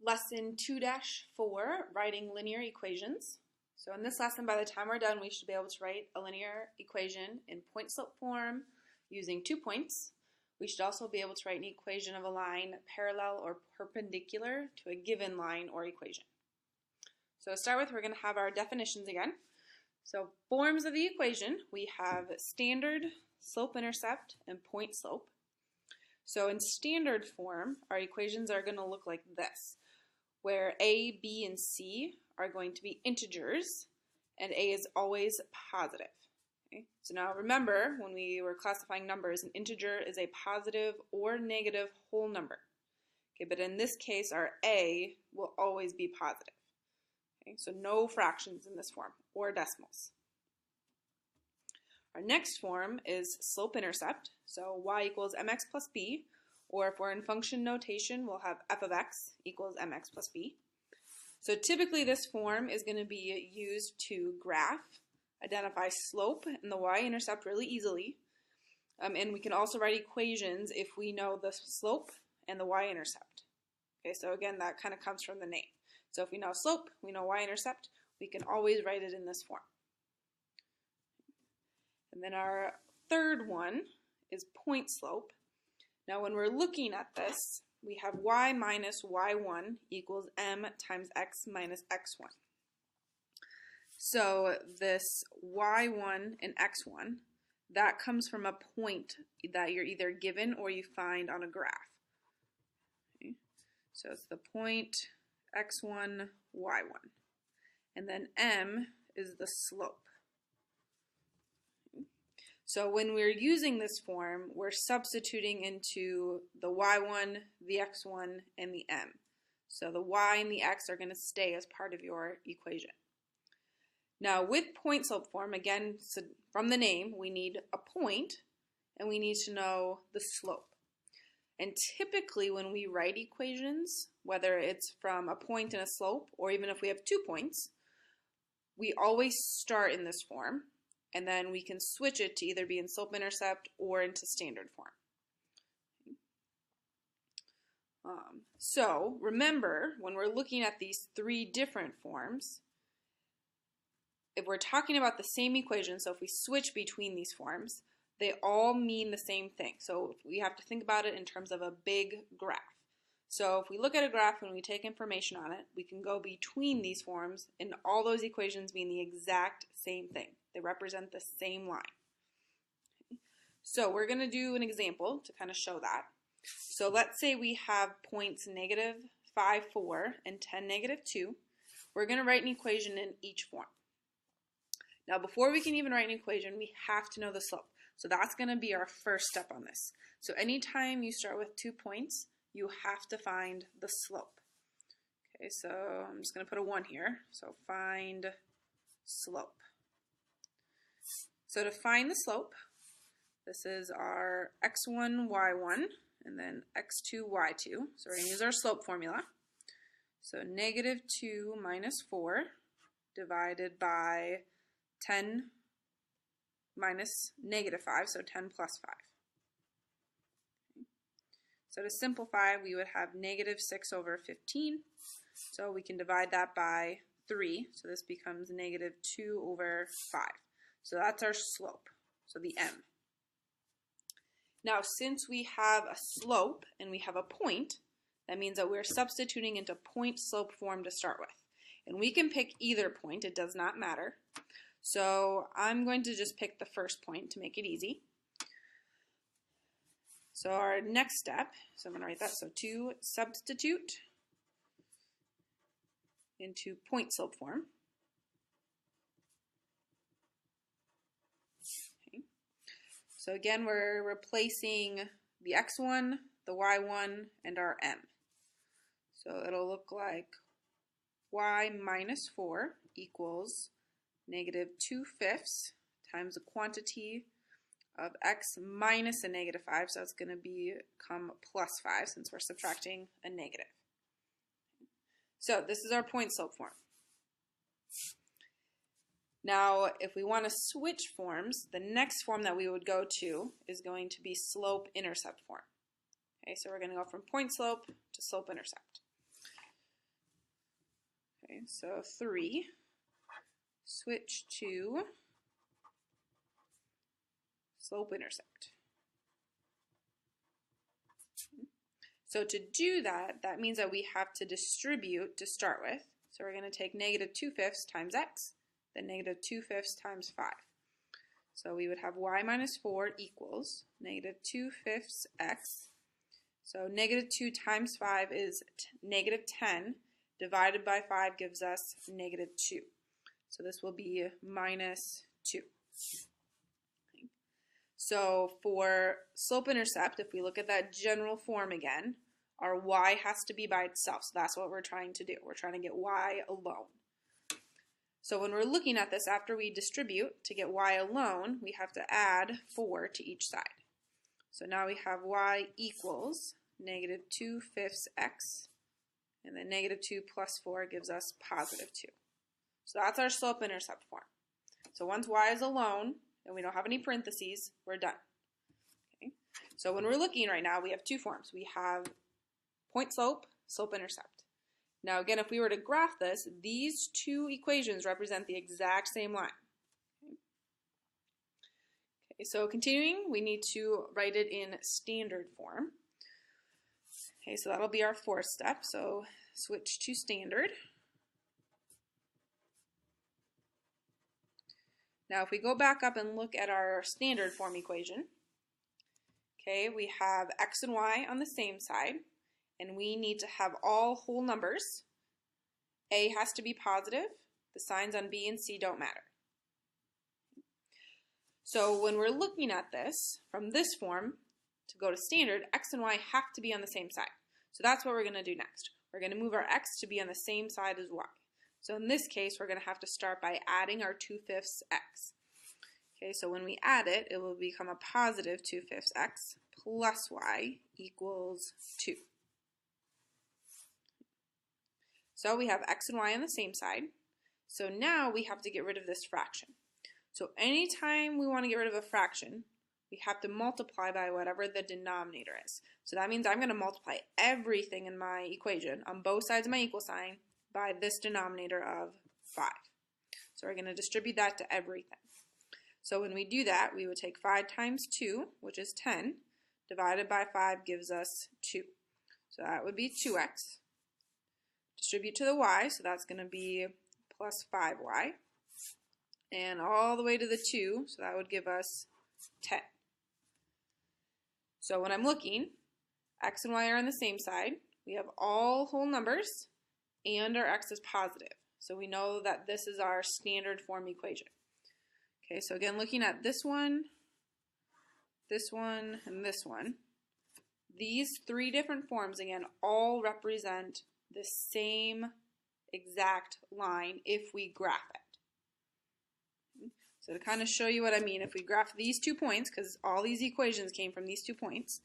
Lesson 2-4, writing linear equations. So in this lesson, by the time we're done, we should be able to write a linear equation in point-slope form using 2 points. We should also be able to write an equation of a line parallel or perpendicular to a given line or equation. So to start with, we're going to have our definitions again. So forms of the equation, we have standard, slope-intercept, and point-slope. So in standard form, our equations are going to look like this, where a, b, and c are going to be integers, and a is always positive. Okay? So now remember, when we were classifying numbers, an integer is a positive or negative whole number. Okay, but in this case, our a will always be positive. Okay, so no fractions in this form, or decimals. Our next form is slope-intercept, so y equals mx plus b, or if we're in function notation, we'll have f of x equals mx plus b. So typically this form is going to be used to graph, identify slope and the y-intercept really easily, and we can also write equations if we know the slope and the y-intercept. Okay, so again, that kind of comes from the name. So if we know slope, we know y-intercept, we can always write it in this form. And then our third one is point slope. Now when we're looking at this, we have y minus y1 equals m times x minus x1. So this y1 and x1, that comes from a point that you're either given or you find on a graph. Okay. So it's the point x1, y1. And then m is the slope. So when we're using this form, we're substituting into the y1, the x1, and the m. So the y and the x are going to stay as part of your equation. Now with point slope form, again, so from the name, we need a point and we need to know the slope. And typically when we write equations, whether it's from a point and a slope, or even if we have 2 points, we always start in this form. And then we can switch it to either be in slope-intercept or into standard form. So remember, when we're looking at these 3 different forms, if we're talking about the same equation, so if we switch between these forms, they all mean the same thing. So we have to think about it in terms of a big graph. So if we look at a graph and we take information on it, we can go between these forms and all those equations mean the exact same thing. They represent the same line. Okay. So we're going to do an example to kind of show that. So let's say we have points negative 5, 4, and 10, negative 2. We're going to write an equation in each form. Now before we can even write an equation, we have to know the slope. So that's going to be our first step on this. So anytime you start with 2 points, you have to find the slope. Okay, so I'm just going to put a 1 here. So find slope. So to find the slope, this is our x1, y1, and then x2, y2. So we're going to use our slope formula. So negative 2 minus 4 divided by 10 minus negative 5, so 10 plus 5. So to simplify, we would have negative 6 over 15. So we can divide that by 3. So this becomes negative 2 over 5. So that's our slope, so the m. Now since we have a slope and we have a point, that means that we're substituting into point-slope form to start with. And we can pick either point, it does not matter. So I'm going to just pick the first point to make it easy. So our next step, so I'm going to write that, so to substitute into point-slope form. Okay. So again, we're replacing the x1, the y1, and our m. So it'll look like y minus 4 equals negative 2/5 times the quantity of x minus a negative 5, so it's going to become plus 5 since we're subtracting a negative. So this is our point slope form. Now if we want to switch forms, the next form that we would go to is going to be slope-intercept form. Okay, so we're going to go from point slope to slope-intercept. Okay, so 3, switch to slope-intercept. So to do that, that means that we have to distribute to start with. So we're going to take negative 2/5 times x, then negative 2/5 times 5. So we would have y minus 4 equals negative 2/5 x. So negative 2 times 5 is negative 10. Divided by 5 gives us negative 2. So this will be minus 2. So for slope-intercept, if we look at that general form again, our y has to be by itself. So that's what we're trying to do. We're trying to get y alone. So when we're looking at this, after we distribute to get y alone, we have to add 4 to each side. So now we have y equals negative 2/5 x, and then negative 2 plus 4 gives us positive 2. So that's our slope-intercept form. So once y is alone, and we don't have any parentheses, we're done. Okay? So when we're looking right now, we have two forms. We have point slope, slope-intercept. Now again, if we were to graph this, these two equations represent the exact same line. Okay, so continuing, we need to write it in standard form. Okay, so that'll be our fourth step. So switch to standard. Now if we go back up and look at our standard form equation, okay, we have x and y on the same side, and we need to have all whole numbers. A has to be positive. The signs on B and C don't matter. So when we're looking at this, from this form to go to standard, x and y have to be on the same side. So that's what we're going to do next. We're going to move our x to be on the same side as y. So in this case, we're going to have to start by adding our 2/5 x. Okay, so when we add it, it will become a positive 2/5 x plus y equals 2. So we have x and y on the same side. So now we have to get rid of this fraction. So anytime we want to get rid of a fraction, we have to multiply by whatever the denominator is. So that means I'm going to multiply everything in my equation on both sides of my equal sign by this denominator of 5. So we're going to distribute that to everything. So when we do that, we would take 5 times 2, which is 10, divided by 5 gives us 2. So that would be 2x. Distribute to the y, so that's going to be plus 5y. And all the way to the 2, so that would give us 10. So when I'm looking, x and y are on the same side. We have all whole numbers, and our x is positive. So we know that this is our standard form equation. Okay, so again, looking at this one, and this one, these three different forms, again, all represent the same exact line if we graph it. So to kind of show you what I mean, if we graph these 2 points, because all these equations came from these 2 points,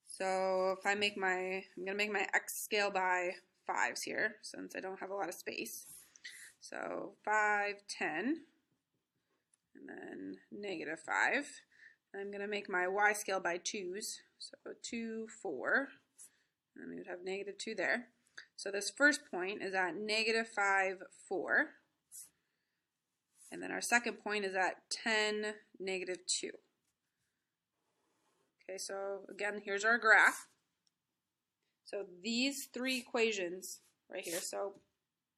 so if I'm going to make my x scale by 5s here, since I don't have a lot of space. So 5, 10, and then negative 5. I'm going to make my y scale by 2s, so 2, 4, and we would have negative 2 there. So this first point is at negative 5, 4, and then our second point is at 10, negative 2. Okay, so again, here's our graph. So these three equations right here, so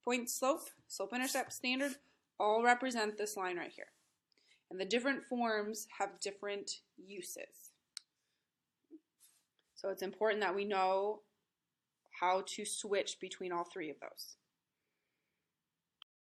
point slope, slope-intercept, standard, all represent this line right here. And the different forms have different uses. So it's important that we know how to switch between all three of those.